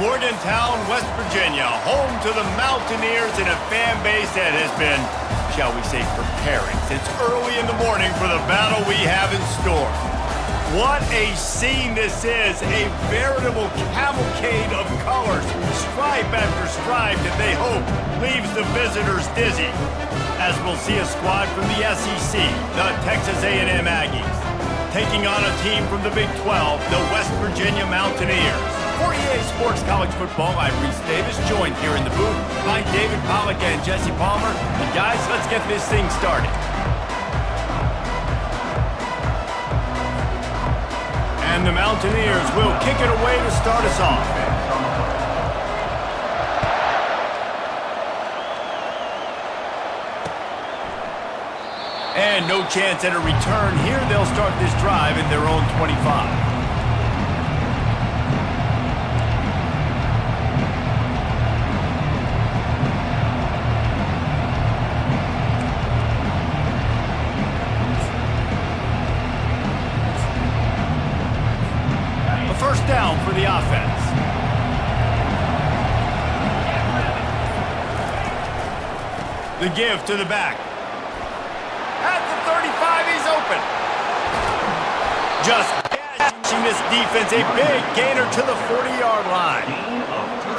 Morgantown, West Virginia, home to the Mountaineers and a fan base that has been, shall we say, preparing since early in the morning for the battle we have in store. What a scene this is, a veritable cavalcade of colors, stripe after stripe that they hope leaves the visitors dizzy. As we'll see a squad from the SEC, the Texas A&M Aggies, taking on a team from the Big 12, the West Virginia Mountaineers. For EA Sports College Football, I'm Reese Davis, joined here in the booth by David Pollack and Jesse Palmer. And guys, let's get this thing started. And the Mountaineers will kick it away to start us off. And no chance at a return here. They'll start this drive in their own 25. First down for the offense. The give to the back. At the 35, he's open. Just catching this defense, a big gainer to the 40-yard line.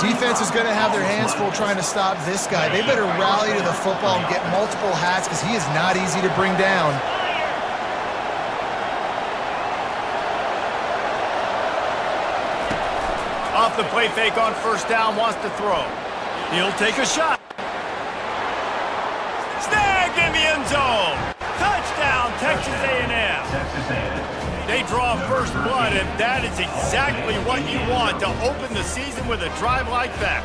Defense is going to have their hands full trying to stop this guy. They better rally to the football and get multiple hats because he is not easy to bring down. Off the play fake on first down, wants to throw. He'll take a shot. Snagged in the end zone. Touchdown, Texas A&M. They draw first blood, and that is exactly what you want to open the season with a drive like that.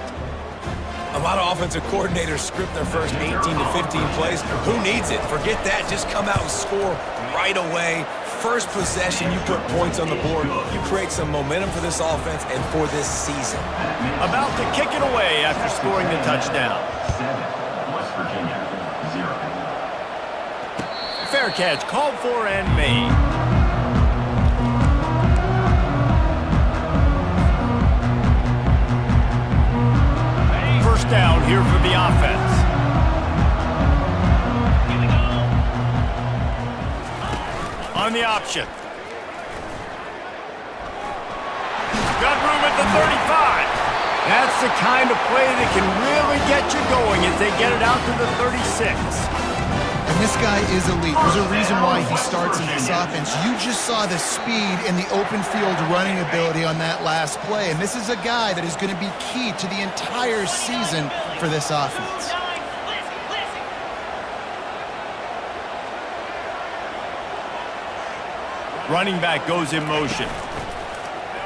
A lot of offensive coordinators script their first 18 to 15 plays. Who needs it? Forget that. Just come out and score right away. First possession, you put points on the board. You create some momentum for this offense and for this season. About to kick it away after scoring the touchdown. 7, West Virginia, 0. Fair catch, called for and made. First down here for the offense. On the option. Got room at the 35. That's the kind of play that can really get you going as they get it out to the 36. And this guy is elite. There's a reason why he starts in this offense. You just saw the speed and the open field running ability on that last play. And this is a guy that is going to be key to the entire season for this offense. Running back goes in motion.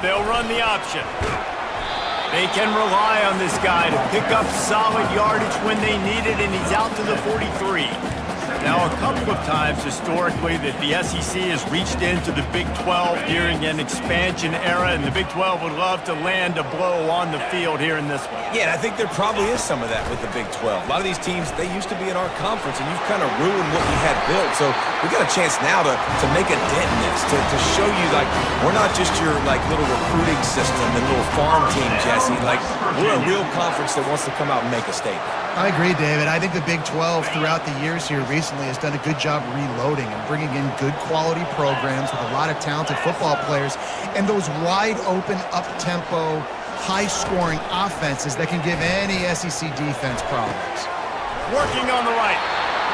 They'll run the option. They can rely on this guy to pick up solid yardage when they need it, and he's out to the 43. Now, a couple of times historically that the SEC has reached into the Big 12 during an expansion era, and the Big 12 would love to land a blow on the field here in this one. Yeah, and I think there probably is some of that with the Big 12. A lot of these teams, they used to be in our conference, and you've kind of ruined what we had built. So we got a chance now to make a dent in this, to show you, like, we're not just your, like, little recruiting system and little farm team, Jesse. Like, we're a real conference that wants to come out and make a statement. I agree, David. I think the Big 12 throughout the years here recently has done a good job reloading and bringing in good quality programs with a lot of talented football players and those wide open, up-tempo, high-scoring offenses that can give any SEC defense problems. Working on the right.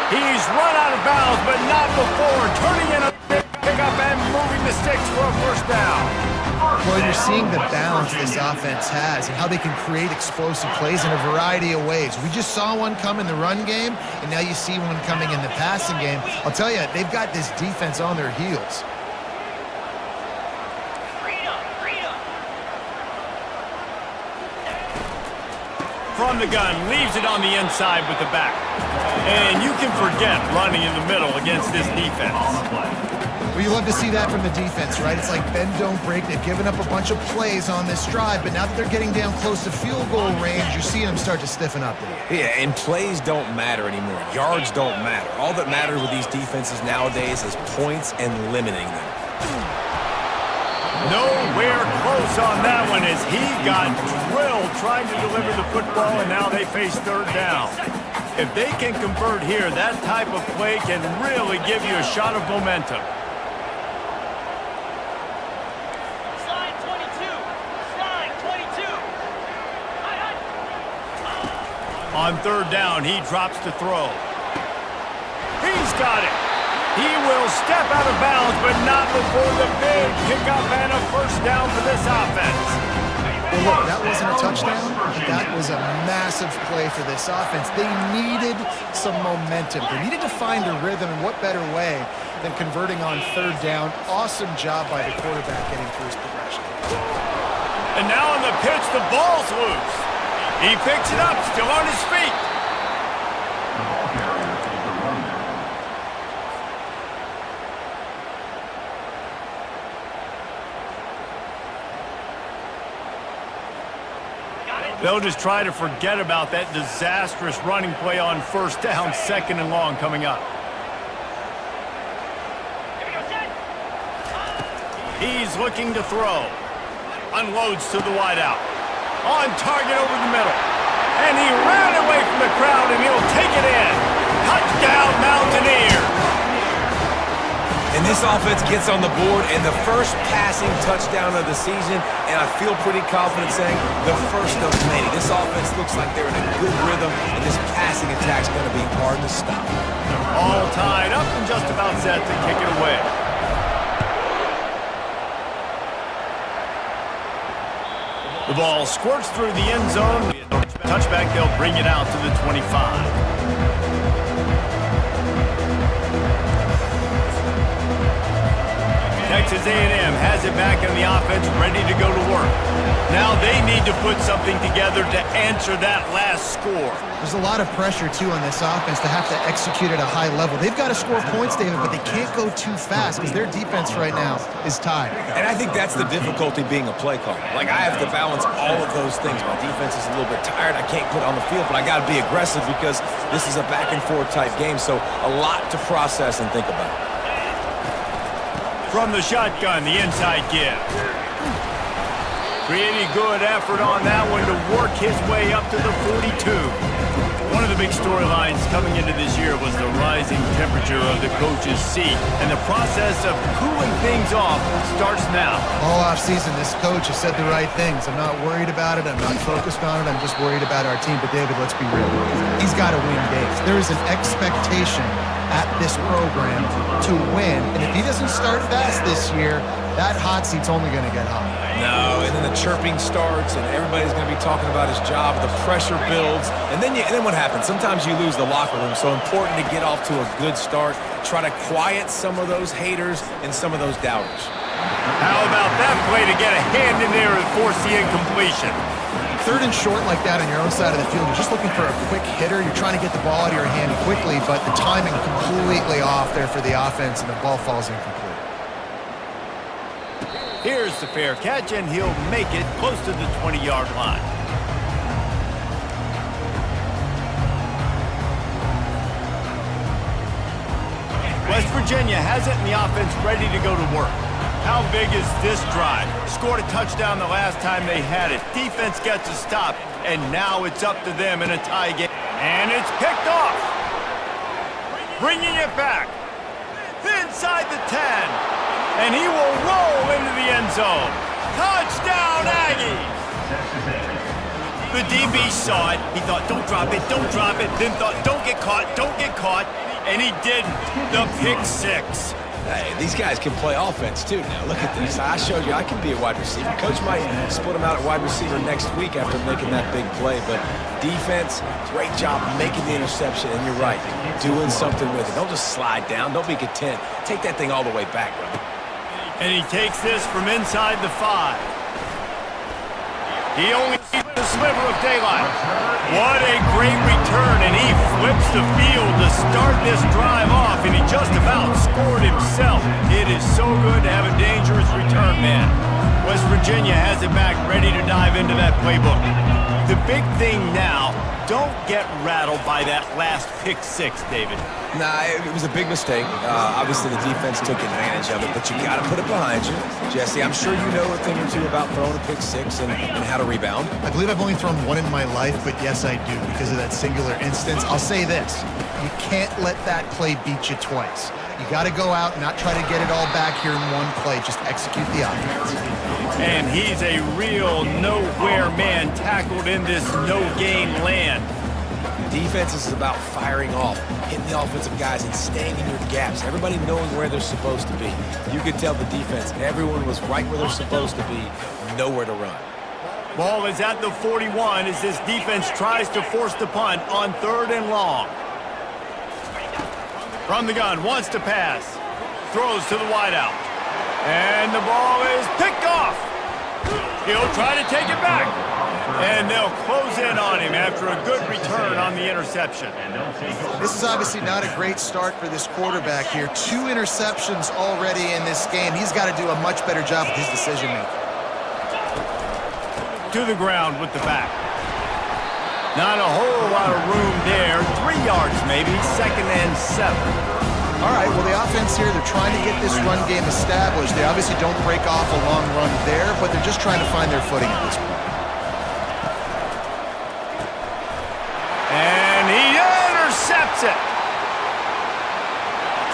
He's run out of bounds, but not before. Turning in a big pickup and moving the sticks for a first down. Well, you're seeing the balance this offense has and how they can create explosive plays in a variety of ways. We just saw one come in the run game, and now you see one coming in the passing game. I'll tell you, they've got this defense on their heels. From the gun, leaves it on the inside with the back. And you can forget running in the middle against this defense. Well, you love to see that from the defense, right? It's like bend, don't break. They've given up a bunch of plays on this drive, but now that they're getting down close to field goal range, you're seeing them start to stiffen up there. Yeah, and plays don't matter anymore. Yards don't matter. All that matters with these defenses nowadays is points and limiting them. Nowhere close on that one as he got drilled trying to deliver the football, and now they face third down. If they can convert here, that type of play can really give you a shot of momentum. Slide 22. Slide 22. On third down, he drops to throw. He's got it. He will step out of bounds, but not before the big pickup and a first down for this offense. Well, look, that wasn't a touchdown. That was a massive play for this offense. They needed some momentum. They needed to find a rhythm, and what better way than converting on third down. Awesome job by the quarterback getting through his progression. And now on the pitch, the ball's loose. He picks it up, still on his feet. The ball carrier is the runner. They'll just try to forget about that disastrous running play on first down, second and long coming up. He's looking to throw. Unloads to the wideout. On target over the middle. And he ran away from the crowd, and he'll take it in. Touchdown, Mountaineers. And this offense gets on the board, and the first passing touchdown of the season, and I feel pretty confident saying the first of many. This offense looks like they're in a good rhythm, and this passing attack's going to be hard to stop. All tied up and just about set to kick it away. The ball squirts through the end zone. Touchback, they'll bring it out to the 25. Texas A&M has it back on the offense, ready to go to work. Now they need to put something together to answer that last score. There's a lot of pressure, too, on this offense to have to execute at a high level. They've got to score points, David, but they can't go too fast because their defense right now is tied. And I think that's the difficulty being a play caller. Like, I have to balance all of those things. My defense is a little bit tired. I can't put it on the field, but I got to be aggressive because this is a back-and-forth type game, so a lot to process and think about. From the shotgun, the inside give. Pretty good effort on that one to work his way up to the 42. One of the big storylines coming into this year was the rising temperature of the coach's seat, and the process of cooling things off starts now. All offseason, this coach has said the right things. I'm not worried about it. I'm not focused on it. I'm just worried about our team. But, David, let's be real. He's got to win games. There is an expectation at this program to win. And if he doesn't start fast this year, that hot seat's only going to get hot. No, and then the chirping starts, and everybody's going to be talking about his job. The pressure builds, and then what happens? Sometimes you lose the locker room, so important to get off to a good start. Try to quiet some of those haters and some of those doubters. How about that play to get a hand in there and force the incompletion? Third and short like that on your own side of the field, you're just looking for a quick hitter. You're trying to get the ball out of your hand quickly, but the timing completely off there for the offense, and the ball falls incomplete. Here's the fair catch, and he'll make it close to the 20-yard line. West Virginia has it, and the offense ready to go to work. How big is this drive? Scored a touchdown the last time they had it. Defense gets a stop, and now it's up to them in a tie game. And it's picked off. Bringing it back. Inside the 10. And he will roll into the end zone. Touchdown, Aggies! The DB saw it. He thought, don't drop it, don't drop it. Then thought, don't get caught, don't get caught. And he didn't. The pick six. Hey, these guys can play offense, too, now. Look at this. I showed you I can be a wide receiver. Coach might split him out at wide receiver next week after making that big play. But defense, great job making the interception. And you're right, doing something with it. Don't just slide down. Don't be content. Take that thing all the way back, brother. And he takes this from inside the 5. He only needs a sliver of daylight. What a great return, and he flips the field to start this drive off, and he just about scored himself. It is so good to have a dangerous return man. West Virginia has it back, ready to dive into that playbook. The big thing now don't get rattled by that last pick six, David. Nah, it was a big mistake. Obviously, the defense took advantage of it, but you got to put it behind you. Jesse, I'm sure you know a thing or two about throwing a pick six and how to rebound. I believe I've only thrown one in my life, but yes, I do because of that singular instance. I'll say this. You can't let that play beat you twice. You got to go out and not try to get it all back here in one play. Just execute the offense. And he's a real nowhere man tackled in this no-gain land. Defense is about firing off, hitting the offensive guys and staying in your gaps. Everybody knowing where they're supposed to be. You could tell the defense, everyone was right where they're supposed to be, nowhere to run. Ball is at the 41 as this defense tries to force the punt on 3rd and long. From the gun, wants to pass. Throws to the wideout. And the ball is picked off. He'll try to take it back. And they'll close in on him after a good return on the interception. This is obviously not a great start for this quarterback here. 2 interceptions already in this game. He's got to do a much better job with his decision-making. To the ground with the back. Not a whole lot of room there. 3 yards maybe, 2nd and 7. All right, well, the offense here, they're trying to get this run game established. They obviously don't break off a long run there, but they're just trying to find their footing at this point. And he intercepts it.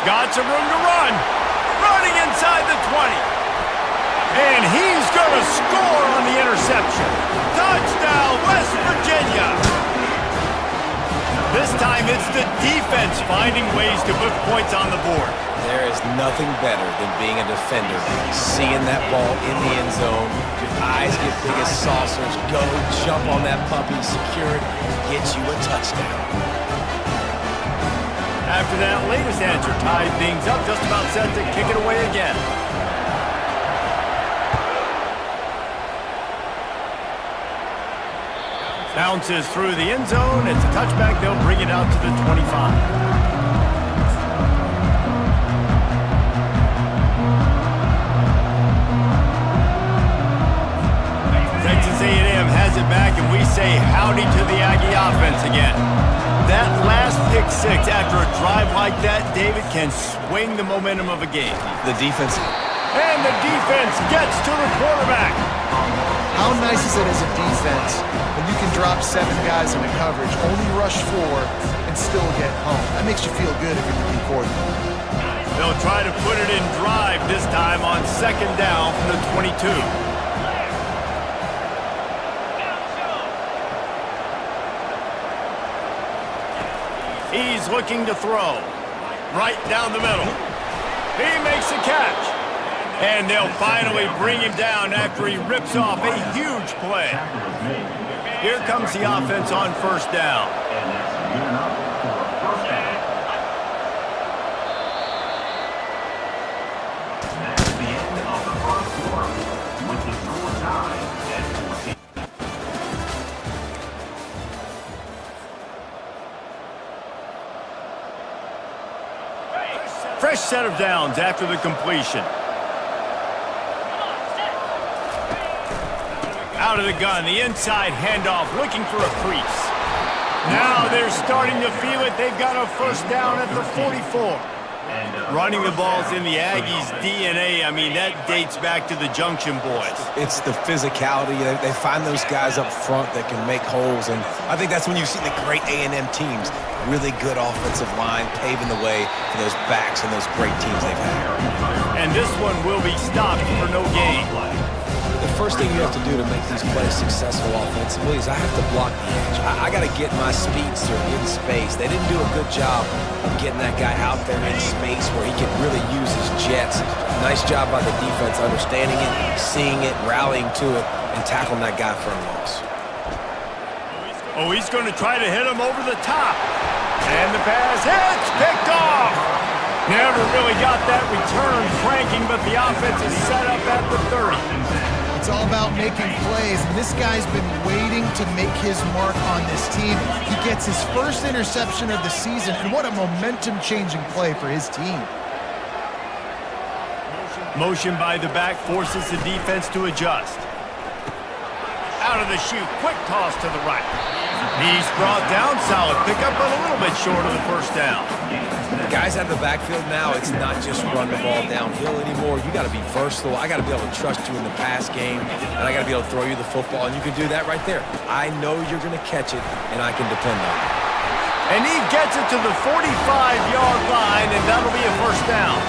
Got some room to run. Running inside the 20. And he's going to score on the interception. Touchdown, West Virginia. This time it's the defense finding ways to put points on the board. There is nothing better than being a defender. Seeing that ball in the end zone, your eyes get big as saucers, go jump on that puppy, secure it, get you a touchdown. After that latest answer tied things up, just about set to kick it away again. Bounces through the end zone. It's a touchback. They'll bring it out to the 25. Texas A&M has it back, and we say howdy to the Aggie offense again. That last pick six after a drive like that, David, can swing the momentum of a game. The defense. And the defense gets to the quarterback. How nice is it as a defense when you can drop 7 guys in the coverage, only rush 4, and still get home? That makes you feel good if you're the D coordinator. They'll try to put it in drive this time on 2nd down from the 22. He's looking to throw. Right down the middle. He makes the catch. And they'll finally bring him down after he rips off a huge play. Here comes the offense on 1st down. That's the end of the first quarter with the score tied at 14. Fresh set of downs after the completion. Out of the gun, the inside handoff, looking for a crease. Now they're starting to feel it. They've got a 1st down at the 44. Running the ball's in the Aggies' DNA. I mean, that dates back to the Junction Boys. It's the physicality. They find those guys up front that can make holes, and I think that's when you see the great A&M teams. Really good offensive line paving the way for those backs and those great teams they've had. And this one will be stopped for no gain. The first thing you have to do to make these plays successful offensively is I have to block the edge. I got to get my speedster in space. They didn't do a good job of getting that guy out there in space where he can really use his jets. Nice job by the defense understanding it, seeing it, rallying to it, and tackling that guy for a loss. Oh, he's going to try to hit him over the top. And the pass hits, picked off. Never really got that return cranking, but the offense is set up at the 30. It's all about making plays, and this guy's been waiting to make his mark on this team. He gets his first interception of the season, and what a momentum-changing play for his team. Motion by the back forces the defense to adjust. Out of the chute, quick toss to the right. He's brought down, solid pickup, but a little bit short of the first down. Guys out of the backfield now, it's not just run the ball downhill anymore. You got to be versatile. I got to be able to trust you in the pass game, and I got to be able to throw you the football, and you can do that right there. I know you're going to catch it, and I can depend on it. And he gets it to the 45-yard line, and that'll be a first down.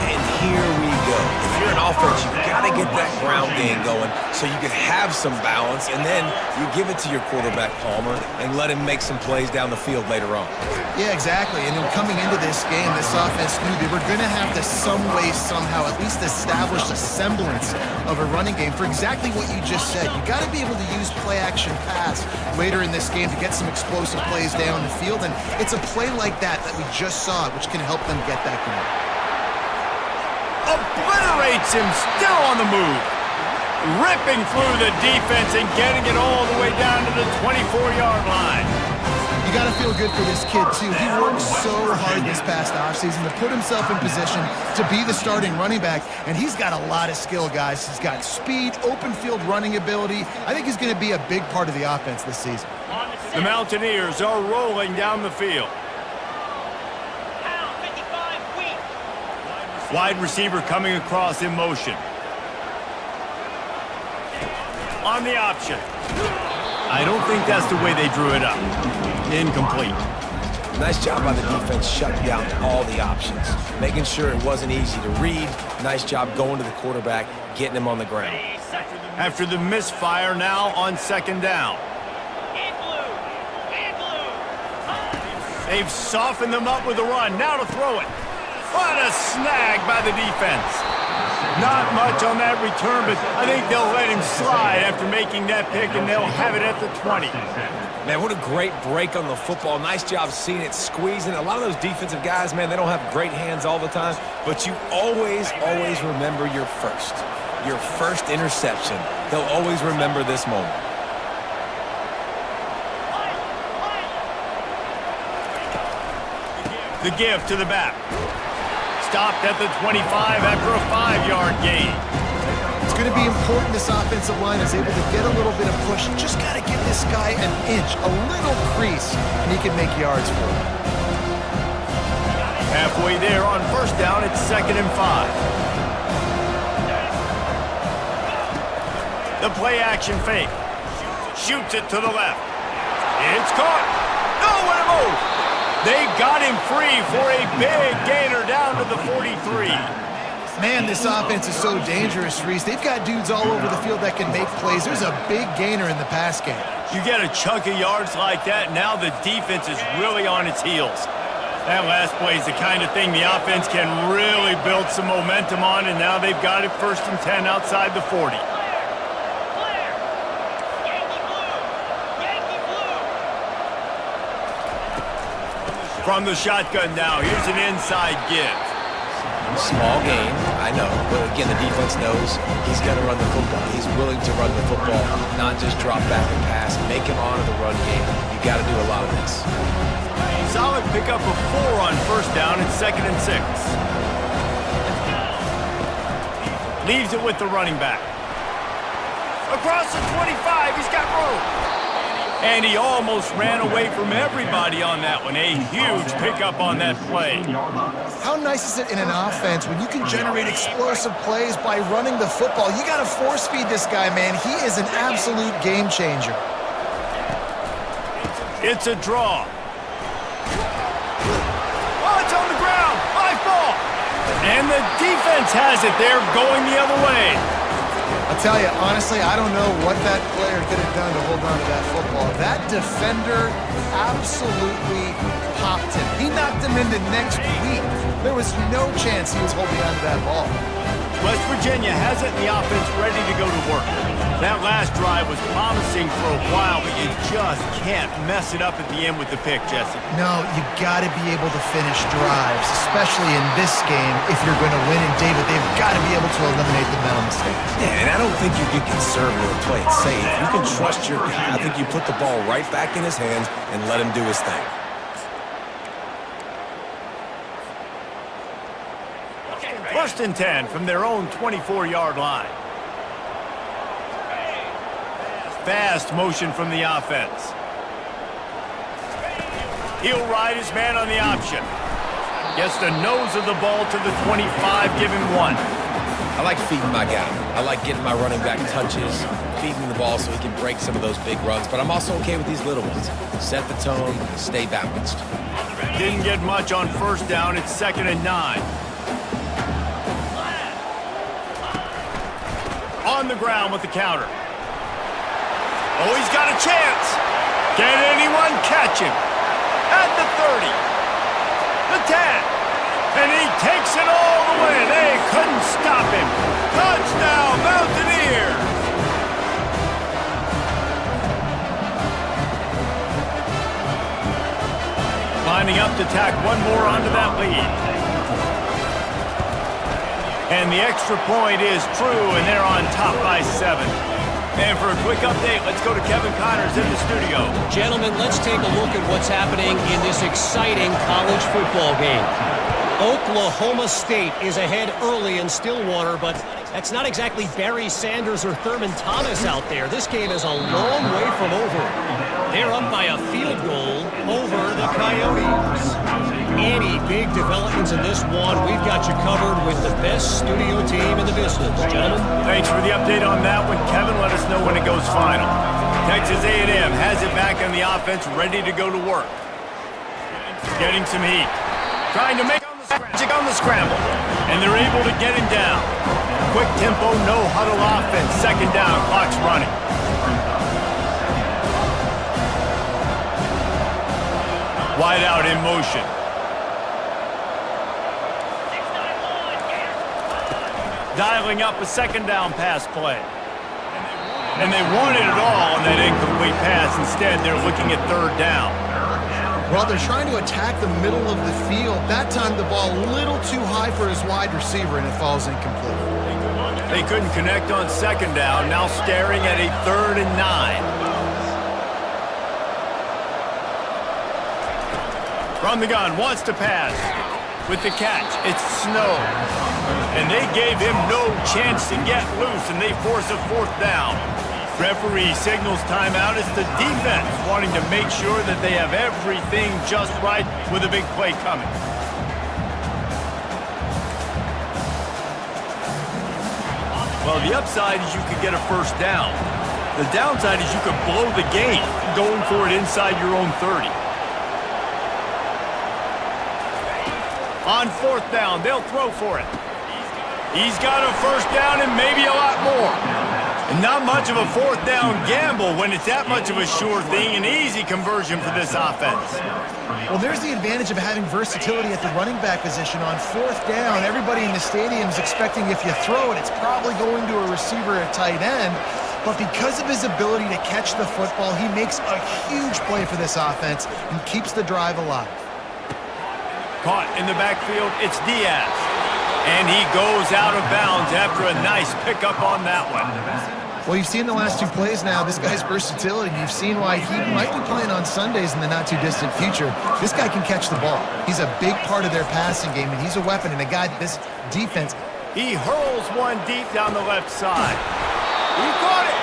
And here we go. If you're an offense, you've got to get that ground game going so you can have some balance, and then you give it to your quarterback, Palmer, and let him make some plays down the field later on. Yeah, exactly. And coming into this game, this offense knew they were going to have to some way, somehow, at least establish a semblance of a running game for exactly what you just said. You got to be able to use play-action pass later in this game to get some explosive plays down the field, and it's a play like that we just saw, which can help them get that going. Obliterates him, still on the move. Ripping through the defense and getting it all the way down to the 24-yard line. You got to feel good for this kid, too. He worked so hard this past offseason to put himself in position to be the starting running back, and he's got a lot of skill, guys. He's got speed, open field running ability. I think he's going to be a big part of the offense this season. The Mountaineers are rolling down the field. Wide receiver coming across in motion. On the option. I don't think that's the way they drew it up. Incomplete. Nice job by the defense shutting down all the options, making sure it wasn't easy to read. Nice job going to the quarterback, getting him on the ground. After the misfire, now on second down. They've softened them up with a run. Now to throw it. What a snag by the defense. Not much on that return, but I think they'll let him slide after making that pick, and they'll have it at the 20. Man, what a great break on the football. Nice job seeing it, squeezing. A lot of those defensive guys, man, they don't have great hands all the time, but you always remember your first interception. They'll always remember this moment. The give to the back. Stopped at the 25 after a 5-yard gain. It's going to be important this offensive line is able to get a little bit of push. You just got to give this guy an inch, a little crease, and he can make yards for it. Halfway there on first down, it's 2nd and 5. The play action fake. Shoots it to the left. It's caught. Nowhere to move. They got him free for a big gainer down to the 43. Man, this offense is so dangerous, Reese. They've got dudes all over the field that can make plays. There's a big gainer in the pass game. You get a chunk of yards like that, now the defense is really on its heels. That last play is the kind of thing the offense can really build some momentum on, and now they've got it 1st and 10 outside the 40. From the shotgun now, here's an inside give. Small game, I know, but again, the defense knows he's going to run the football. He's willing to run the football, not just drop back and pass, make him honor the run game. You got to do a lot of this. Solid pickup of 4 on first down and 2nd and 6. Leaves it with the running back. Across the 25, he's got room. And he almost ran away from everybody on that one. A huge pickup on that play. How nice is it in an offense when you can generate explosive plays by running the football? You got to force feed this guy, man. He is an absolute game changer. It's a draw. Oh, it's on the ground. High ball. And the defense has it there going the other way. I'll tell you, honestly, I don't know what that player could have done to hold on to that football. That defender absolutely popped him. He knocked him into next week. There was no chance he was holding on to that ball. West Virginia has it in the offense ready to go to work. That last drive was promising for a while, but you just can't mess it up at the end with the pick, Jesse. No, you got to be able to finish drives, especially in this game if you're going to win. And David, they've got to be able to eliminate the mental mistakes. Yeah, and I don't think you get conservative and play it safe. You can trust your guy. I think you put the ball right back in his hands and let him do his thing. First and 10 from their own 24-yard line. Fast motion from the offense. He'll ride his man on the option. Gets the nose of the ball to the 25, giving 1. I like feeding my guy. I like getting my running back touches, feeding the ball so he can break some of those big runs, but I'm also okay with these little ones. Set the tone, stay balanced. Didn't get much on first down. It's 2nd and 9. On the ground with the counter. Oh, he's got a chance. Can anyone catch him? At the 30. The 10. And he takes it all the way. They couldn't stop him. Touchdown, Mountaineers. Lining up to tack one more onto that lead. And the extra point is true, and they're on top by 7. And for a quick update, let's go to Kevin Connors in the studio. Gentlemen, let's take a look at what's happening in this exciting college football game. Oklahoma State is ahead early in Stillwater, but that's not exactly Barry Sanders or Thurman Thomas out there. This game is a long way from over. They're up by a field goal over the Coyotes. Any big developments in this one, we've got you covered with the best studio team in the business, gentlemen. Thanks for the update on that one, Kevin. Let us know when it goes final. Texas A&M has it back on the offense, ready to go to work. Getting some heat. Trying to make magic on the scramble. And they're able to get him down. Quick tempo, no huddle offense. 2nd down, clock's running. Wide out in motion. Dialing up a 2nd down pass play. And they wanted it all on that incomplete pass. Instead, they're looking at 3rd down. Well, they're trying to attack the middle of the field. That time the ball a little too high for his wide receiver, and it falls incomplete. They couldn't connect on 2nd down. Now staring at a 3rd and 9. From the gun, wants to pass. With the catch, it's Snow. And they gave him no chance to get loose, and they force a 4th down. Referee signals timeout. It's the defense wanting to make sure that they have everything just right with a big play coming. Well, the upside is you could get a 1st down. The downside is you could blow the game going for it inside your own 30. On 4th down, they'll throw for it. He's got a 1st down and maybe a lot more. And not much of a 4th down gamble when it's that much of a sure thing, an easy conversion for this offense. Well, there's the advantage of having versatility at the running back position. On 4th down, everybody in the stadium is expecting if you throw it, it's probably going to a receiver at tight end. But because of his ability to catch the football, he makes a huge play for this offense and keeps the drive alive. Caught in the backfield, it's Diaz. And he goes out of bounds after a nice pickup on that one. Well, you've seen the last 2 plays now. This guy's versatility. You've seen why he might be playing on Sundays in the not-too-distant future. This guy can catch the ball. He's a big part of their passing game, and he's a weapon and a guy that this defense... He hurls one deep down the left side. He caught it.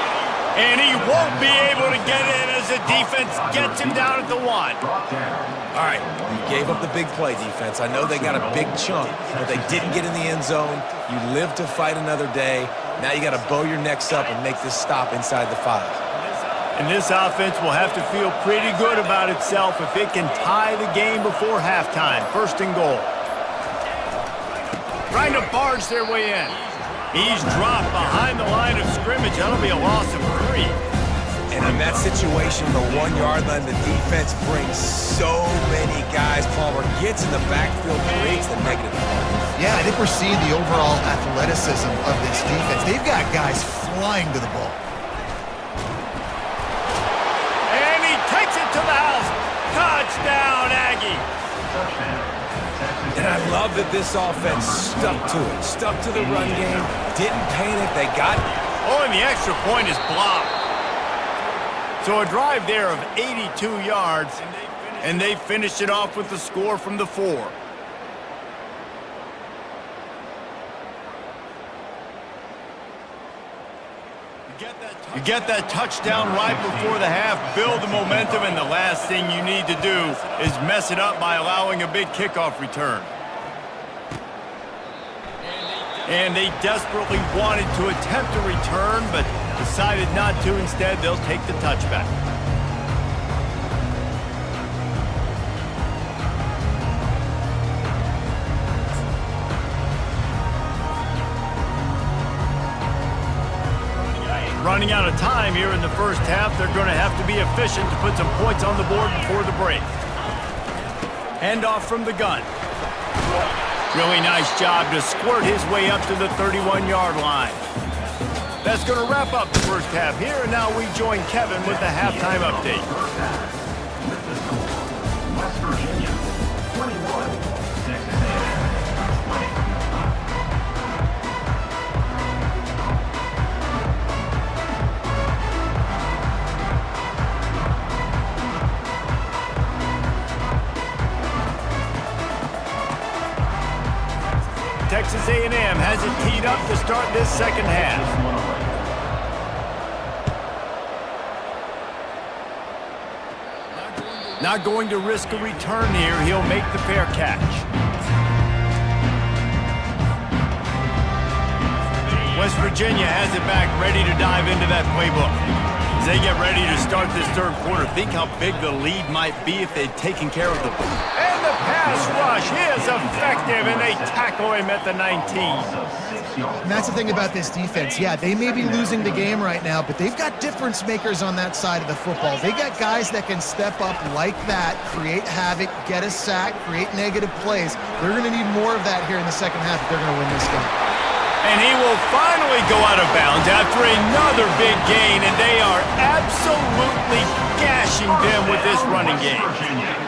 And he won't be able to get in as the defense gets him down at the 1. All right, you gave up the big play, defense. I know they got a big chunk, but they didn't get in the end zone. You live to fight another day. Now you got to bow your necks up and make this stop inside the 5. And this offense will have to feel pretty good about itself if it can tie the game before halftime. 1st and goal. Trying to barge their way in. He's dropped behind the line of scrimmage. That'll be a loss of 3. And in that situation, the 1-yard line, the defense brings so many guys. Palmer gets in the backfield, creates the negative. Yeah, I think we're seeing the overall athleticism of this defense. They've got guys flying to the ball. And he takes it to the house. Touchdown, Aggie. And I love that this offense stuck to it. Stuck to the run game. Didn't panic. They got it. Oh, and the extra point is blocked. So a drive there of 82 yards, and they finished it off with the score from the 4. Get that You get that touchdown right before the half, build the momentum, and the last thing you need to do is mess it up by allowing a big kickoff return. And they desperately wanted to attempt a return, but decided not to. Instead, they'll take the touchback. Running out of time here in the first half, they're going to have to be efficient to put some points on the board before the break. Handoff from the gun. Really nice job to squirt his way up to the 31-yard line. That's going to wrap up the first half here, and now we join Kevin with the halftime update. West Virginia, 21, Texas A&M, 20. Texas A&M has it teed up to start this second half. Not going to risk a return here. He'll make the fair catch. West Virginia has it back, ready to dive into that playbook. As they get ready to start this third quarter, think how big the lead might be if they'd taken care of the ball. And the pass rush is effective, and they tackle him at the 19. And that's the thing about this defense. Yeah, they may be losing the game right now, but they've got difference makers on that side of the football. They got guys that can step up like that, create havoc, get a sack, create negative plays. They're going to need more of that here in the second half if they're going to win this game. And he will finally go out of bounds after another big gain, and they are absolutely gashing them with this running game.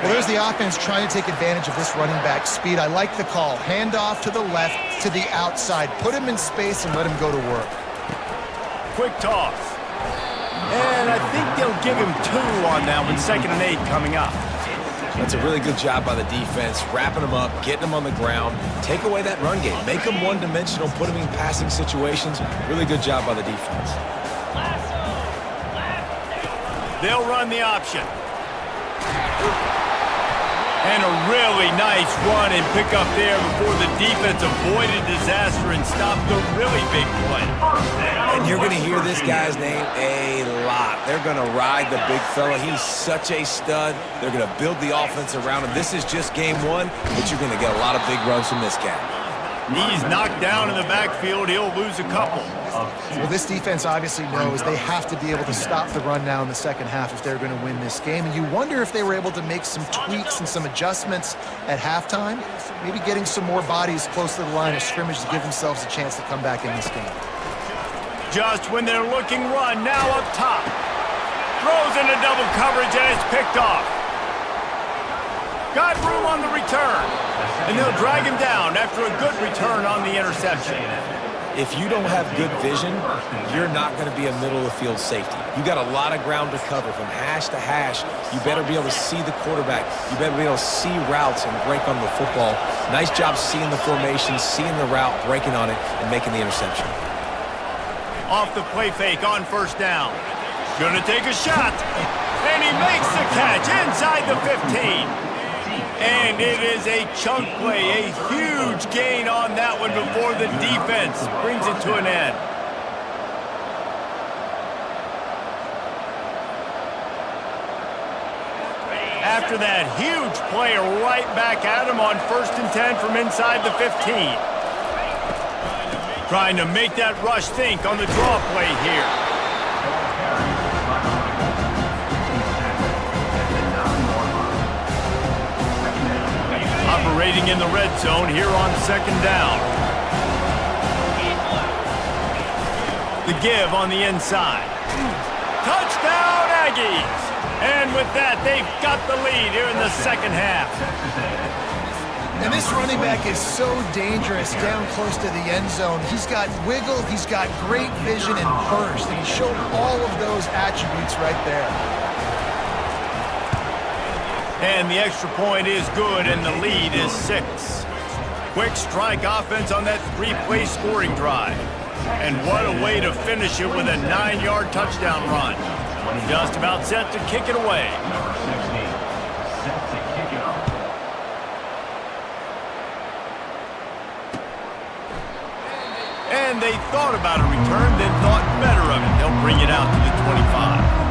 Well, there's the offense trying to take advantage of this running back speed. I like the call. Hand off to the left, to the outside. Put him in space and let him go to work. Quick toss. And I think they'll give him 2 on that one. 2nd and 8 coming up. That's a really good job by the defense, wrapping them up, getting them on the ground. Take away that run game. Make them one-dimensional, put them in passing situations. Really good job by the defense. They'll run the option. And a really nice run and pick up there before the defense avoided disaster and stopped the really big play. And you're going to hear this guy's name a lot. They're going to ride the big fella. He's such a stud. They're going to build the offense around him. This is just game 1, but you're going to get a lot of big runs from this guy. He's knocked down in the backfield. He'll lose a couple. Well, this defense obviously knows they have to be able to stop the run now in the second half if they're going to win this game. And you wonder if they were able to make some tweaks and some adjustments at halftime, maybe getting some more bodies close to the line of scrimmage to give themselves a chance to come back in this game. Just when they're looking run, now up top. Throws into double coverage, and it's picked off. Got room on the return, and they'll drag him down after a good return on the interception. If you don't have good vision, you're not going to be a middle-of-the-field safety. You got a lot of ground to cover from hash to hash. You better be able to see the quarterback. You better be able to see routes and break on the football. Nice job seeing the formation, seeing the route, breaking on it, and making the interception. Off the play fake on first down. Gonna take a shot, and he makes the catch inside the 15. And it is a chunk play, a huge gain on that one before the defense brings it to an end. After that huge play, right back at him on 1st and 10 from inside the 15. Trying to make that rush think on the draw play here. Operating in the red zone here on 2nd down. The give on the inside. Touchdown, Aggies! And with that, they've got the lead here in the second half. And this running back is so dangerous down close to the end zone. He's got wiggle, he's got great vision and burst, and he showed all of those attributes right there. And the extra point is good, and the lead is 6. Quick strike offense on that 3-play scoring drive. And what a way to finish it with a 9-yard touchdown run. Just about set to kick it away. Number 60, set to kick it off. And they thought about a return, then thought better of it. They'll bring it out to the 25.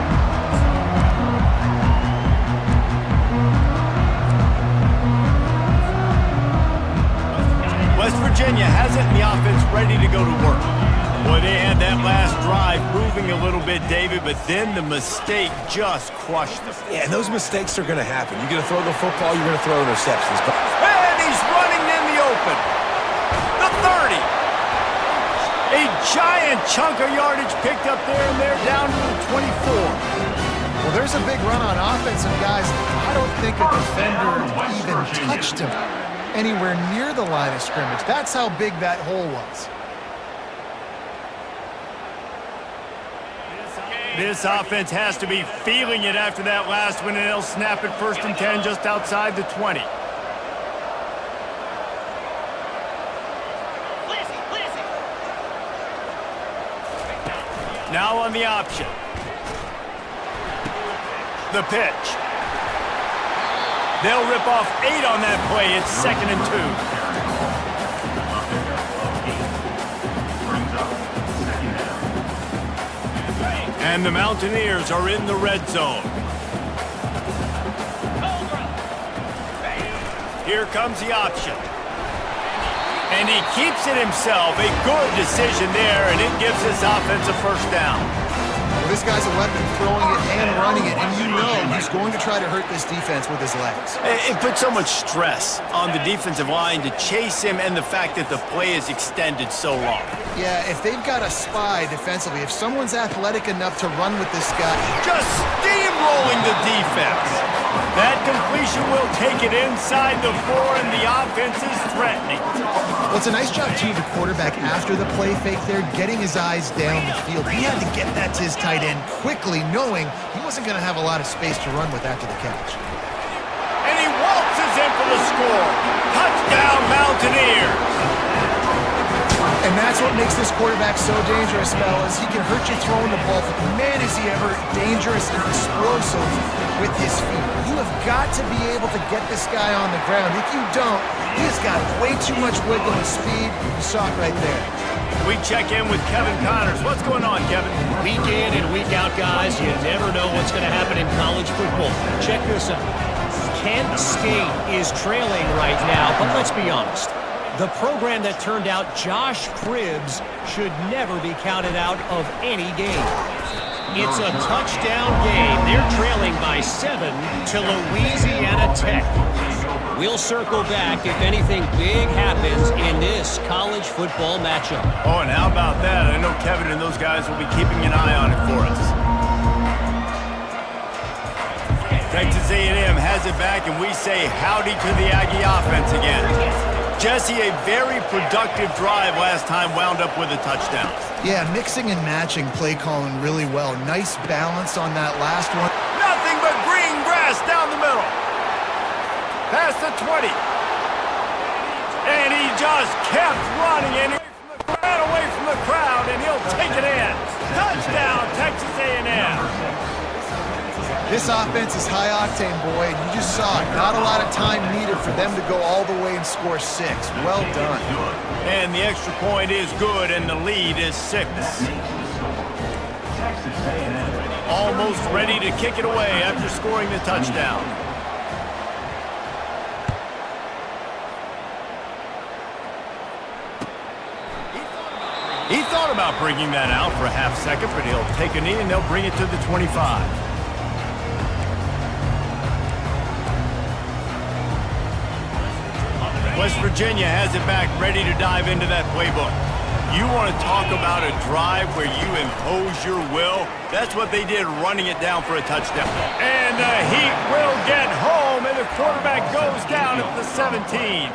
West Virginia has it and the offense ready to go to work. Boy, they had that last drive moving a little bit, David, but then the mistake just crushed them. Yeah, and those mistakes are going to happen. You're going to throw the football, you're going to throw interceptions. But And he's running in the open. The 30. A giant chunk of yardage picked up there, and they're down to the 24. Well, there's a big run on offense, and guys, I don't think a defender even touched him anywhere near the line of scrimmage. That's how big that hole was. This offense has to be feeling it after that last one, and they'll snap it 1st and 10 just outside the 20. Now on the option. The pitch. They'll rip off 8 on that play. It's 2nd and 2. And the Mountaineers are in the red zone. Here comes the option. And he keeps it himself. A good decision there, and it gives this offense a 1st down. Well, this guy's a weapon, throwing it and running it, and you know he's going to try to hurt this defense with his legs. It puts so much stress on the defensive line to chase him, and the fact that the play is extended so long. Yeah, if they've got a spy defensively, if someone's athletic enough to run with this guy. Just steamrolling the defense. That completion will take it inside the 4, and the offense is threatening. Well, it's a nice job, too, the quarterback, after the play fake there, getting his eyes down the field. He had to get that to his tight end quickly, knowing he wasn't going to have a lot of space to run with after the catch. And he waltzes in for the score. Touchdown, Mountaineers. And that's what makes this quarterback so dangerous, fellas. He can hurt you throwing the ball, but man, is he ever dangerous and explosive with his feet. You have got to be able to get this guy on the ground. If you don't, he's got way too much wiggle and speed. You saw it right there. We check in with Kevin Connors. What's going on, Kevin? Week in and week out, guys, you never know what's going to happen in college football. Check this out. Kent State is trailing right now, but let's be honest. The program that turned out Josh Cribbs should never be counted out of any game. It's a touchdown game. They're trailing by 7 to Louisiana Tech. We'll circle back if anything big happens in this college football matchup. Oh, and how about that? I know Kevin and those guys will be keeping an eye on it for us. Texas A&M has it back, and we say howdy to the Aggie offense again. Jesse, a very productive drive last time wound up with a touchdown. Yeah, mixing and matching play calling really well. Nice balance on that last one. Nothing but green grass down the middle. Past the 20. And he just kept running, and he ran away from the crowd, and he'll take it in. Touchdown, Texas A&M. This offense is high octane, boy, and you just saw it. Not a lot of time needed for them to go all the way and score 6. Well done. And the extra point is good, and the lead is 6. Almost ready to kick it away after scoring the touchdown. He thought about bringing that out for a half second, but he'll take a knee and they'll bring it to the 25. West Virginia has it back, ready to dive into that playbook. You want to talk about a drive where you impose your will? That's what they did, running it down for a touchdown. And the Heat will get home, and the quarterback goes down at the 17.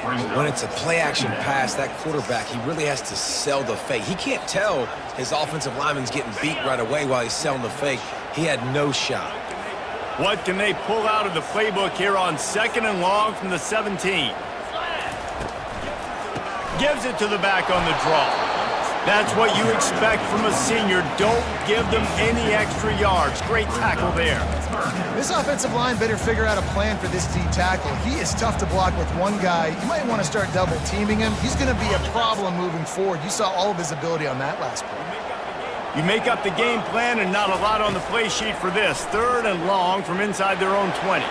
when it's a play-action pass, that quarterback, he really has to sell the fake. He can't tell his offensive lineman's getting beat right away while he's selling the fake. He had no shot. What can they pull out of the playbook here on 2nd and long from the 17? Gives it to the back on the draw. That's what you expect from a senior. Don't give them any extra yards. Great tackle there. This offensive line better figure out a plan for this D tackle. He is tough to block with one guy. You might want to start double teaming him. He's going to be a problem moving forward. You saw all of his ability on that last play. You make up the game plan and not a lot on the play sheet for this. 3rd and long from inside their own 20.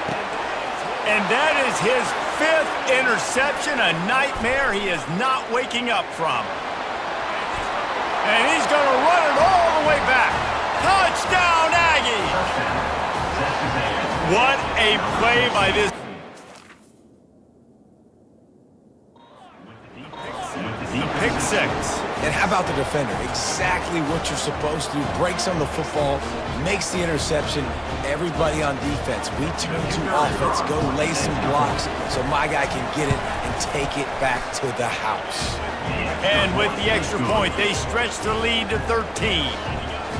And that is his 5th interception, a nightmare he is not waking up from. And he's going to run it all the way back. Touchdown, Aggie! What a play by this. Pick 6. And how about the defender? Exactly what you're supposed to do. Breaks on the football, makes the interception. Everybody on defense, we turn to offense. Go lay some blocks so my guy can get it and take it back to the house. And with the extra point, they stretch the lead to 13.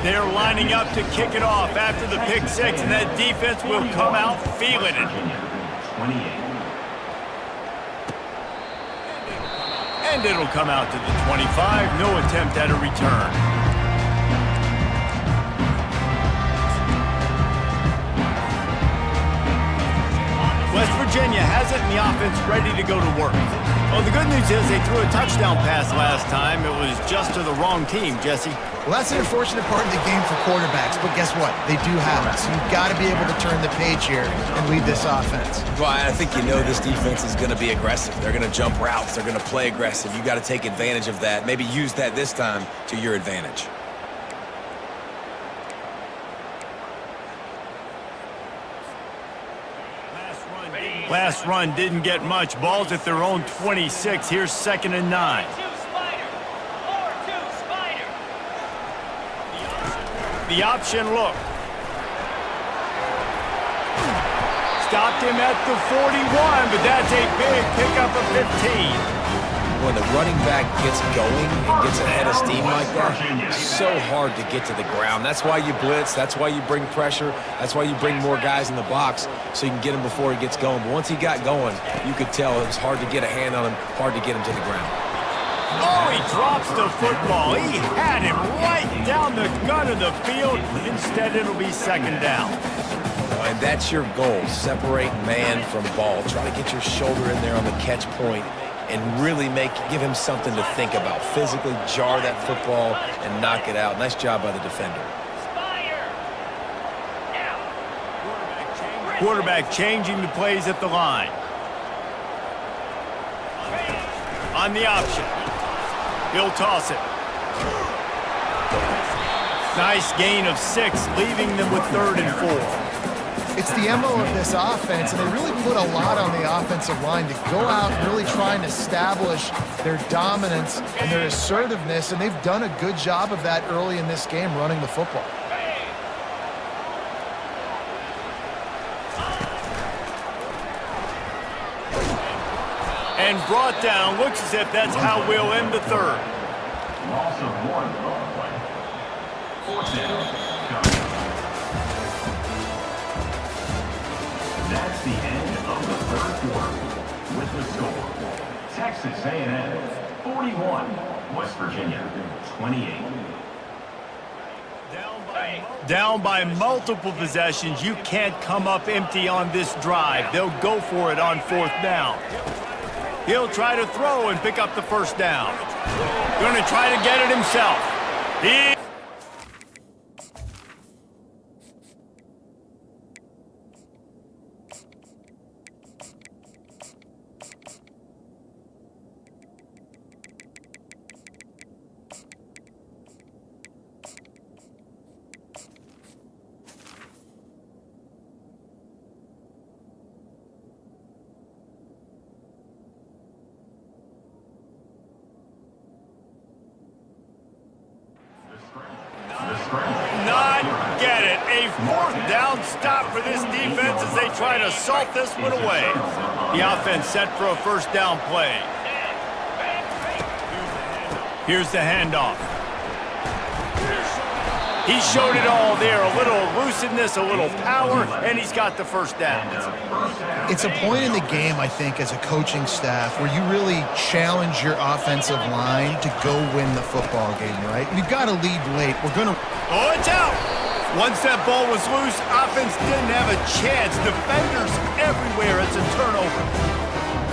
They're lining up to kick it off after the pick 6, and that defense will come out feeling it. 28. And it'll come out to the 25. No attempt at a return. West Virginia has it, and the offense ready to go to work. Well, the good news is they threw a touchdown pass last time. It was just to the wrong team, Jesse. Well, that's the unfortunate part of the game for quarterbacks, but guess what? They do have it, so you've got to be able to turn the page here and lead this offense. Well, I think you know this defense is going to be aggressive. They're going to jump routes. They're going to play aggressive. You got to take advantage of that. Maybe use that this time to your advantage. Last run didn't get much. Ball's at their own 26. Here's 2nd and 9. 4-2 Spider. The option look. Stopped him at the 41, but that's a big pickup of 15. When the running back gets going and gets ahead of steam like that, it's so hard to get to the ground. That's why you blitz. That's why you bring pressure. That's why you bring more guys in the box so you can get him before he gets going. But once he got going, you could tell it was hard to get a hand on him, hard to get him to the ground. Oh, he drops the football. He had him right down the gut of the field. Instead, it'll be 2nd down. And that's your goal. Separate man from ball. Try to get your shoulder in there on the catch point and really give him something to think about. Physically jar that football and knock it out. Nice job by the defender. Quarterback changing the plays at the line. On the option. He'll toss it. Nice gain of 6, leaving them with 3rd and 4. It's the MO of this offense, and they really put a lot on the offensive line to go out and really try and establish their dominance and their assertiveness, and they've done a good job of that early in this game running the football. And brought down. Looks as if that's how we'll end the 3rd. Loss of 1 on the play. 4th down. That's the end of the 3rd quarter. With the score, Texas A&M 41, West Virginia 28. Down by multiple possessions. You can't come up empty on this drive. They'll go for it on 4th down. He'll try to throw and pick up the 1st down. Going to try to get it himself. Not get it. A 4th down stop for this defense as they try to salt this one away. The offense set for a 1st down play. Here's the handoff. He showed it all there, a little elusiveness, a little power, and he's got the first down. It's a point in the game, I think, as a coaching staff where you really challenge your offensive line to go win the football game, right? We've got to lead late. We're going to... Oh, it's out! Once that ball was loose, offense didn't have a chance. Defenders everywhere. It's a turnover.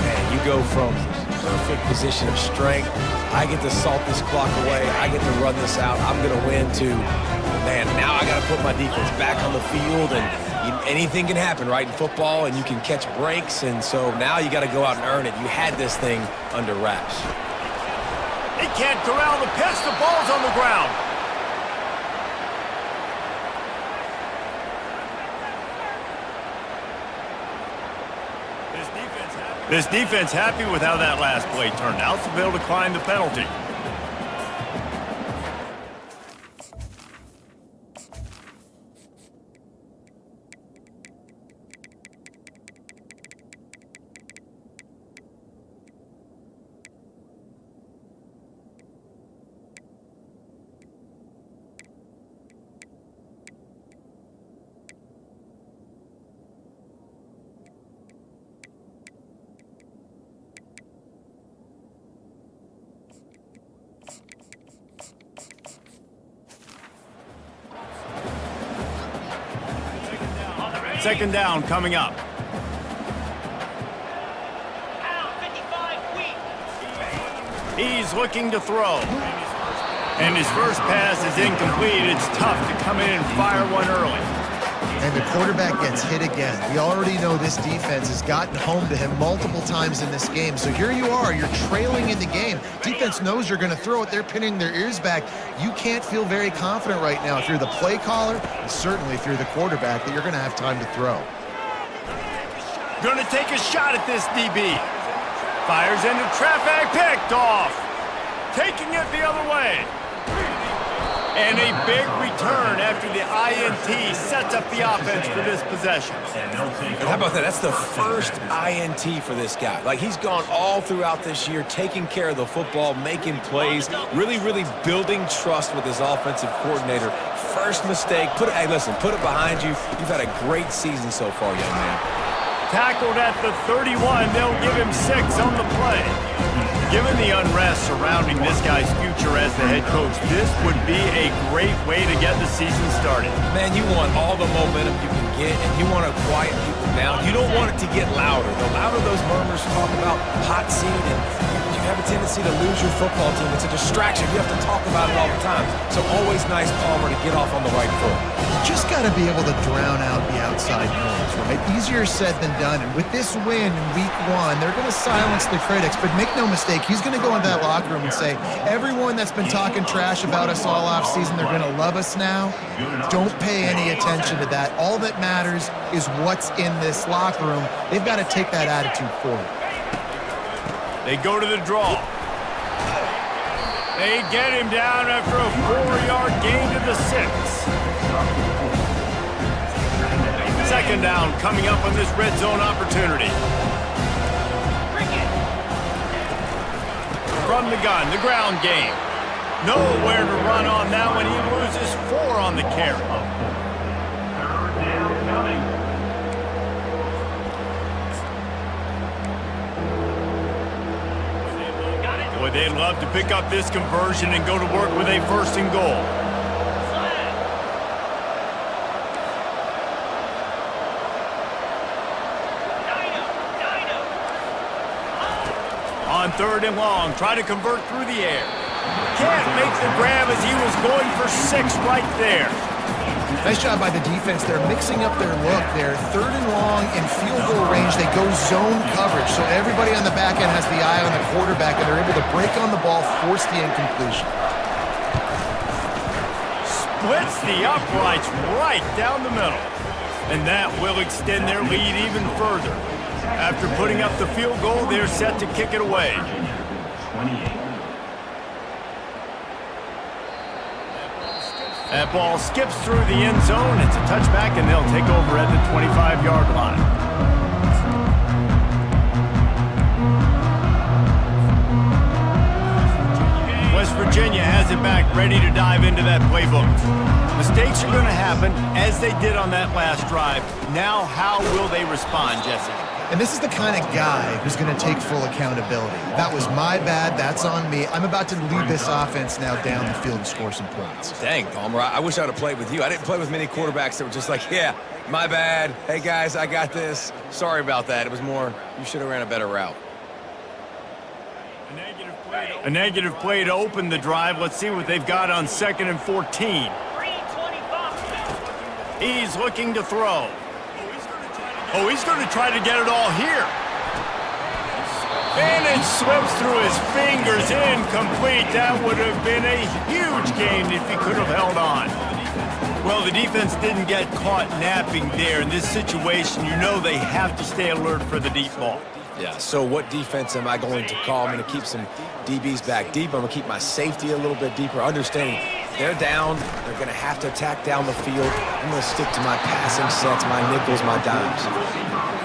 Man, you go from perfect position of strength. I get to salt this clock away. I get to run this out. I'm going to win to, man, now I got to put my defense back on the field, and anything can happen, right, in football, and you can catch breaks, and so now you got to go out and earn it. You had this thing under wraps. He can't corral the pitch. The ball's on the ground. This defense happy with how that last play turned out, so they'll decline the penalty. Second down coming up. He's looking to throw. And his first pass is incomplete. It's tough to come in and fire one early. And the quarterback gets hit again. We already know this defense has gotten home to him multiple times in this game. So here you are, you're trailing in the game. Defense knows you're going to throw it. They're pinning their ears back. You can't feel very confident right now if you're the play caller, and certainly if you're the quarterback, that you're going to have time to throw. Going to take a shot at this DB. Fires into traffic, picked off. Taking it the other way. And a big return after the INT sets up the offense for this possession. And how about that? That's the first INT for this guy. Like, he's gone all throughout this year, taking care of the football, making plays, really building trust with his offensive coordinator. First mistake, hey, listen, put it behind you. You've had a great season so far, young man. Tackled at the 31. They'll give him 6 on the play. Given the unrest surrounding this guy's future as the head coach, this would be a great way to get the season started. Man, you want all the momentum you can get, and you want to quiet people down. You don't want it to get louder. The louder those murmurs talk about hot seat, and you have a tendency to lose your football team. It's a distraction. You have to talk about it all the time. So always nice, Palmer, to get off on the right foot. You just got to be able to drown out the outside noise, right? Easier said than done. And with this win in week 1, they're going to silence the critics. But make no mistake, he's going to go into that locker room and say, everyone that's been talking trash about us all off season, they're going to love us now. Don't pay any attention to that. All that matters is what's in this locker room. They've got to take that attitude forward. They go to the draw. They get him down after a 4-yard gain to the 6. Second down coming up on this red zone opportunity. From the gun, the ground game. Nowhere to run on that one. He loses 4 on the carry. Third down coming. Boy, they'd love to pick up this conversion and go to work with a 1st and goal. On 3rd and long, try to convert through the air. Can't make the grab as he was going for 6 right there. Nice job by the defense. They're mixing up their look. They're 3rd and long in field goal range. They go zone coverage, so everybody on the back end has the eye on the quarterback, and they're able to break on the ball, force the incompletion. Splits the uprights right down the middle. And that will extend their lead even further. After putting up the field goal, they're set to kick it away. 28. That ball skips through the end zone. It's a touchback, and they'll take over at the 25-yard line. West Virginia has it back, ready to dive into that playbook. Mistakes are going to happen, as they did on that last drive. Now, how will they respond, Jesse? And this is the kind of guy who's going to take full accountability. That was my bad. That's on me. I'm about to lead this offense now down the field and score some points. Dang, Palmer, I wish I would have played with you. I didn't play with many quarterbacks that were just like, yeah, my bad. Hey, guys, I got this. Sorry about that. It was more, you should have ran a better route. A negative play to open the drive. Let's see what they've got on 2nd and 14. He's looking to throw. Oh, he's going to try to get it all here. And it slips through his fingers, incomplete. That would have been a huge gain if he could have held on. Well, the defense didn't get caught napping there. In this situation, you know they have to stay alert for the deep ball. Yeah, so what defense am I going to call? I'm going to keep some DBs back deep. I'm going to keep my safety a little bit deeper, understanding they're down. They're going to have to attack down the field. I'm going to stick to my passing sets, my nickels, my dimes.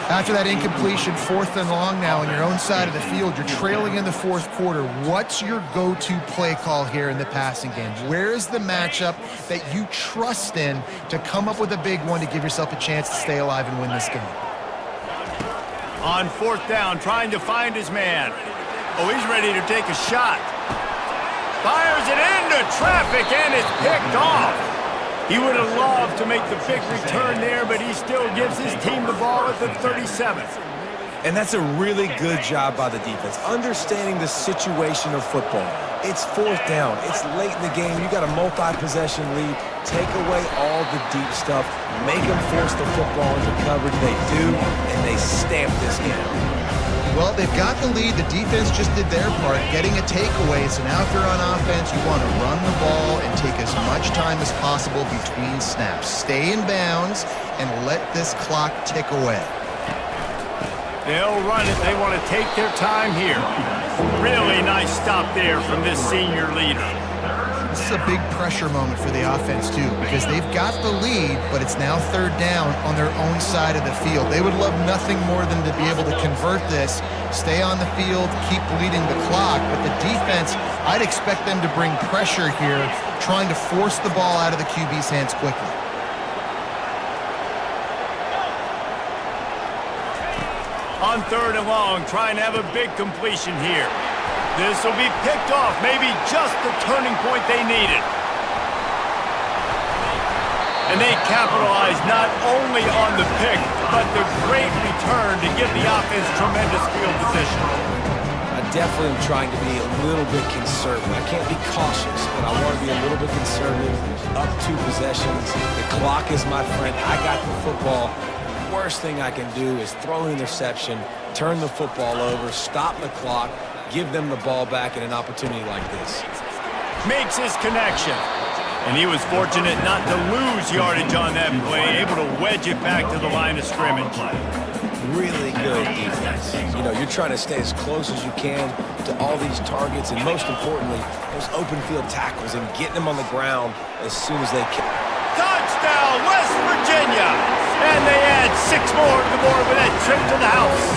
After that incompletion, 4th and long now on your own side of the field, you're trailing in the 4th quarter. What's your go-to play call here in the passing game? Where is the matchup that you trust in to come up with a big one to give yourself a chance to stay alive and win this game? On 4th down, trying to find his man. Oh, he's ready to take a shot. Fires it into traffic, and it's picked off. He would have loved to make the big return there, but he still gives his team the ball at the 37th. And that's a really good job by the defense, understanding the situation of football. It's 4th down. It's late in the game. You got a multi-possession lead. Take away all the deep stuff. Make them force the football into coverage. They do, and they stamp this game. Well, they've got the lead. The defense just did their part, getting a takeaway. So now if you're on offense, you want to run the ball and take as much time as possible between snaps. Stay in bounds and let this clock tick away. They'll run it. They want to take their time here. Really nice stop there from this senior leader. This is a big pressure moment for the offense, too, because they've got the lead, but it's now 3rd down on their own side of the field. They would love nothing more than to be able to convert this, stay on the field, keep leading the clock, but the defense, I'd expect them to bring pressure here, trying to force the ball out of the QB's hands quickly. On 3rd and long, trying to have a big completion here. This will be picked off, maybe just the turning point they needed. And they capitalized not only on the pick, but the great return to give the offense tremendous field position. I definitely am trying to be a little bit conservative. I can't be cautious, but I want to be a little bit conservative. Up 2 possessions. The clock is my friend. I got the football. Worst thing I can do is throw an interception, turn the football over, stop the clock, give them the ball back in an opportunity like this. Makes his connection. And he was fortunate not to lose yardage on that play, able to wedge it back to the line of scrimmage. Really good defense. You know, you're trying to stay as close as you can to all these targets, and most importantly, those open field tackles and getting them on the ground as soon as they can. Touchdown, West Virginia! And they add 6 more to the board with that trip to the house.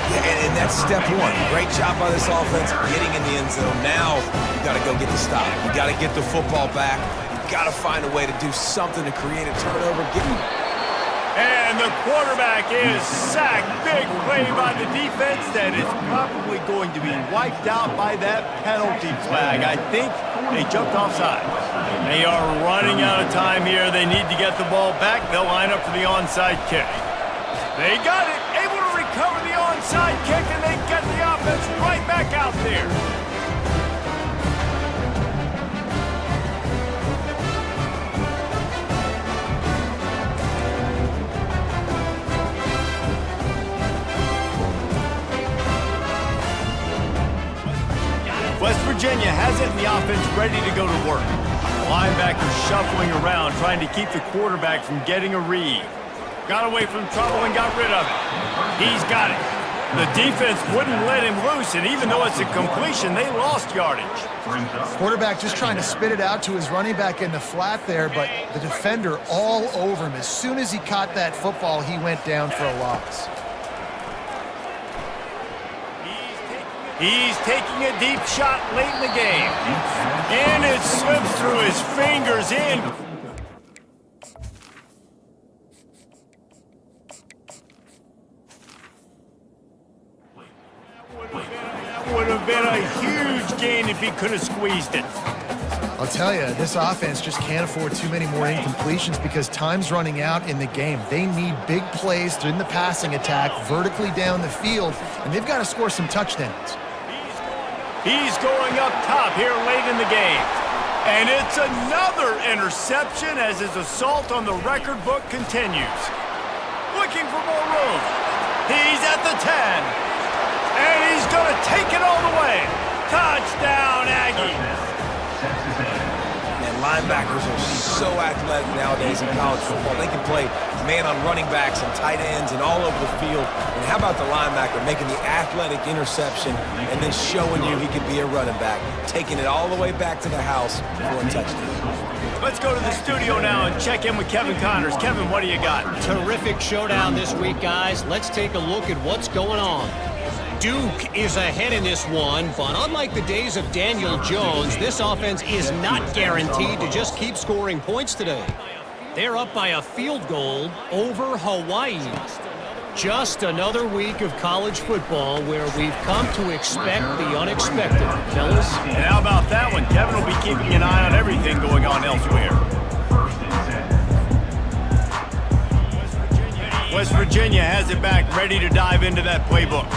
Yeah, and that's step 1. Great job by this offense getting in the end zone. Now you got to go get the stop. You got to get the football back. You got to find a way to do something to create a turnover. And the quarterback is sacked. Big play by the defense that is probably going to be wiped out by that penalty flag. I think they jumped offside. They are running out of time here. They need to get the ball back. They'll line up for the onside kick. They got it. Able to recover the onside kick, and they get the offense right back out there. West Virginia has it in the offense ready to go to work. Linebackers shuffling around, trying to keep the quarterback from getting a read. Got away from trouble and got rid of it. He's got it. The defense wouldn't let him loose, and even though it's a completion, they lost yardage. Quarterback just trying to spit it out to his running back in the flat there, but the defender all over him. As soon as he caught that football, he went down for a loss. He's taking a deep shot late in the game. And it slips through his fingers in. That would have been a huge gain if he could have squeezed it. I'll tell you, this offense just can't afford too many more incompletions because time's running out in the game. They need big plays in the passing attack, vertically down the field, and they've got to score some touchdowns. He's going up top here late in the game. And it's another interception as his assault on the record book continues. Looking for more room. He's at the 10. And he's going to take it all the way. Touchdown, Aggies. And linebackers are so athletic nowadays in college football. They can play man on running backs and tight ends and all over the field. And how about the linebacker making the athletic interception and then showing you he could be a running back, taking it all the way back to the house for a touchdown. Let's go to the studio now and check in with Kevin Connors. Kevin, what do you got? Terrific showdown this week, guys. Let's take a look at what's going on. Duke is ahead in this one, but unlike the days of Daniel Jones, this offense is not guaranteed to just keep scoring points today. They're up by a field goal over Hawaii. Just another week of college football where we've come to expect the unexpected, fellas. And how about that one? Kevin will be keeping an eye on everything going on elsewhere. West Virginia has it back, ready to dive into that playbook.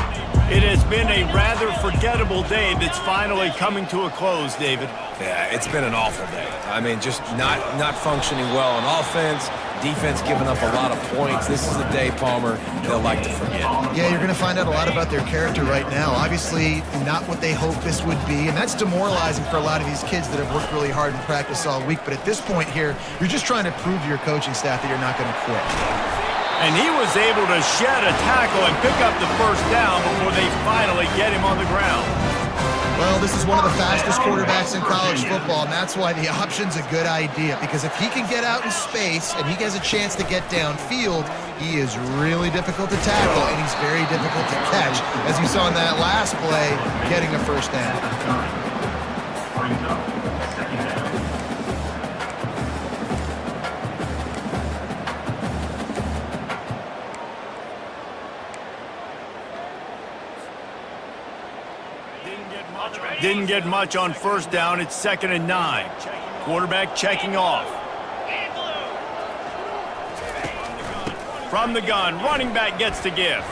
It has been a rather forgettable day that's finally coming to a close, David. Yeah, it's been an awful day. I mean, just not functioning well on offense, defense giving up a lot of points. This is a day, Palmer, they'll like to forget. Yeah, you're going to find out a lot about their character right now. Obviously, not what they hoped this would be, and that's demoralizing for a lot of these kids that have worked really hard in practice all week. But at this point here, you're just trying to prove to your coaching staff that you're not going to quit. And he was able to shed a tackle and pick up the first down before they finally get him on the ground. Well, this is one of the fastest quarterbacks in college football, and that's why the option's a good idea. Because if he can get out in space and he has a chance to get downfield, he is really difficult to tackle, and he's very difficult to catch. As you saw in that last play, getting a first down. Didn't get much on first down. It's 2nd and 9. Quarterback checking off. From the gun, running back gets to give.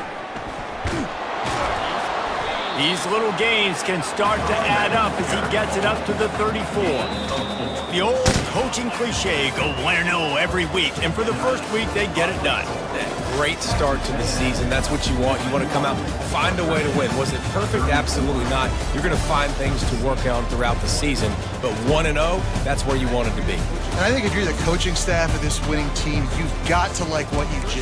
These little gains can start to add up as he gets it up to the 34. The old coaching cliche, go 1-0 every week. And for the first week, they get it done. Great start to the season. That's what you want. You want to come out, find a way to win. Was it perfect? Absolutely not. You're going to find things to work on throughout the season. But 1-0, that's where you wanted to be. And I think if you're the coaching staff of this winning team, you've got to like what you've just